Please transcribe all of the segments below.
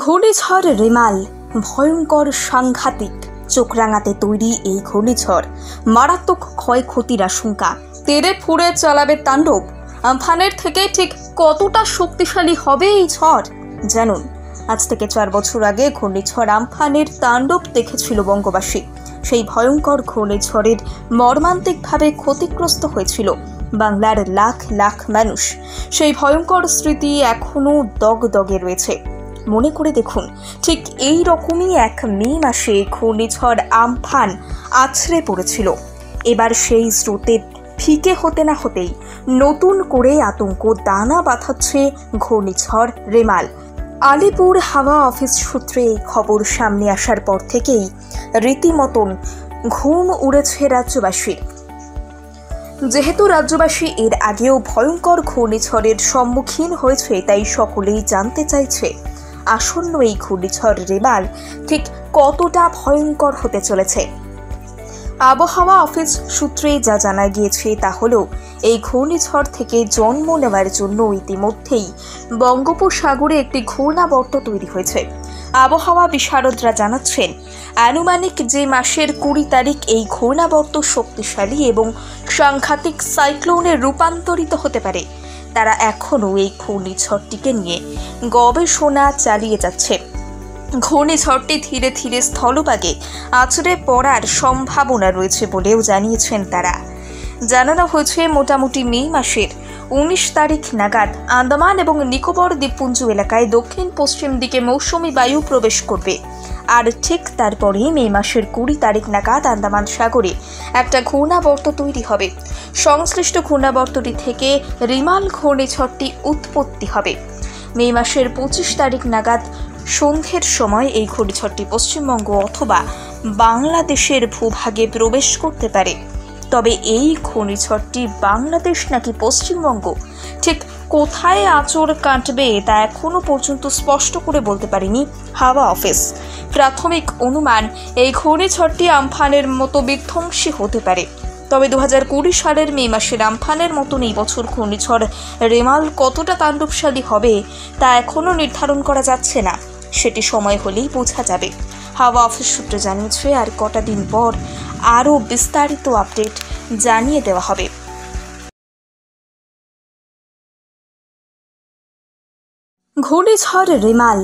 ঘূর্ণিঝড় রেমাল ভয়ঙ্কর সাংঘাতিক চোখ রাঙাতে তৈরি এই ঘূর্ণিঝড় মারাত্মক ক্ষয়ক্ষতির আশঙ্কা তেড়ে ফুঁড়ে চালাবে তাণ্ডব। আমফানের থেকে ঠিক কতটা শক্তিশালী হবে এই ঝড় জানুন। আজ থেকে 4 বছর আগে ঘূর্ণিঝড় আমফানের তাণ্ডব দেখেছিল বঙ্গবাসী। সেই ভয়ঙ্কর ঘূর্ণিঝড়ের মর্মান্তিকভাবে ক্ষতিগ্রস্ত হয়েছিল বাংলার লাখ লাখ মানুষ। সেই ভয়ঙ্কর স্মৃতি এখনো দগদগে রয়েছে। মনে করে দেখুন, ঠিক এই রকমই এক মে মাসে ঘূর্ণিঝড় আমফান আছড়ে পড়েছিল। এবার সেই স্রোতে ফিকে হতে না হতেই নতুন করে আতঙ্ক দানা বাঁধাচ্ছে ঘূর্ণিঝড় রেমাল। আলিপুর হাওয়া অফিস সূত্রে এই খবর সামনে আসার পর থেকেই রীতিমতন ঘুম উড়েছে রাজ্যবাসীর। যেহেতু রাজ্যবাসী এর আগেও ভয়ঙ্কর ঘূর্ণিঝড়ের সম্মুখীন হয়েছে, তাই সকলেই জানতে চাইছে আসন্ন এই ঘূর্ণিঝড় রেমাল ঠিক কতটা ভয়ঙ্কর হতে চলেছে। আবহাওয়া অফিস সূত্রে যা জানা গিয়েছে তা হলো, এই ঘূর্ণিঝড় থেকে জন্ম নেওয়ার জন্য ইতিমধ্যেই বঙ্গোপসাগরে একটি ঘূর্ণাবর্ত তৈরি হয়েছে। আবহাওয়া বিশারদরা জানাচ্ছেন, আনুমানিক যে মাসের 20 তারিখ এই ঘূর্ণাবর্ত শক্তিশালী এবং সাংঘাতিক সাইক্লোনে রূপান্তরিত হতে পারে, তারা এখনও এই ঘূর্ণিঝড়টিকে নিয়ে গবেষণা চালিয়ে যাচ্ছে। ঘূর্ণিঝড়টি ধীরে ধীরে স্থলভাগে আছড়ে পড়ার সম্ভাবনা রয়েছে বলেও জানিয়েছেন তারা। জানানো হয়েছে, মোটামুটি মে মাসের 19 তারিখ নাগাদ আন্দামান এবং নিকোবর দ্বীপপুঞ্জ এলাকায় দক্ষিণ পশ্চিম দিকে মৌসুমী বায়ু প্রবেশ করবে। আর ঠিক তারপরে মে মাসের 20 তারিখ নাগাদ আন্দামান সাগরে একটা ঘূর্ণাবর্ত তৈরি হবে। সংশ্লিষ্ট ঘূর্ণাবর্তটি থেকে রিমাল ঘূর্ণিঝড়টি উৎপত্তি হবে। মে মাসের 25 তারিখ নাগাদ সন্ধ্যের সময় এই ঘূর্ণিঝড়টি পশ্চিমবঙ্গ অথবা বাংলাদেশের ভূভাগে প্রবেশ করতে পারে। তবে এই ঘূর্ণিঝড়টি বাংলাদেশ নাকি পশ্চিমবঙ্গ ঠিক কোথায় আঁচড় কাটবে তা এখনো পর্যন্ত স্পষ্ট করে বলতে পারেনি হাওয়া অফিস। প্রাথমিক অনুমান, এই ঘূর্ণিঝড়টি আমফানের মতো বিধ্বংসী হতে পারে। তবে 2020 সালের মে মাসের আমফানের মতন এই বছর ঘূর্ণিঝড় রেমাল কতটা তাণ্ডবশালী হবে তা এখনও নির্ধারণ করা যাচ্ছে না, সেটি সময় হলেই বোঝা যাবে। হাওয়া অফিস সূত্রে জানিয়েছে, আর কটা দিন পর আরও বিস্তারিত আপডেট জানিয়ে দেওয়া হবে। ঘূর্ণিঝড় রেমাল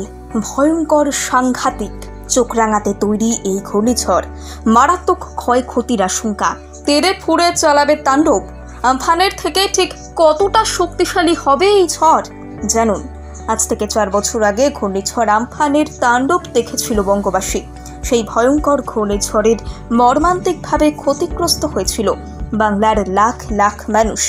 ভয়ঙ্কর সাংঘাতিক চোখ রাঙাতে তৈরি এই ঘূর্ণিঝড় মারাত্মক ক্ষয়ক্ষতির আশঙ্কা তেড়ে ফুঁড়ে চালাবে তাণ্ডব। আমফানের থেকে ঠিক কতটা শক্তিশালী হবে এই ঝড় জানুন। আজ থেকে 4 বছর আগে ঘূর্ণিঝড় আমফানের তাণ্ডব দেখেছিল বঙ্গবাসী। সেই ভয়ঙ্কর ঘূর্ণিঝড়ের মর্মান্তিকভাবে ক্ষতিগ্রস্ত হয়েছিল বাংলার লাখ লাখ মানুষ।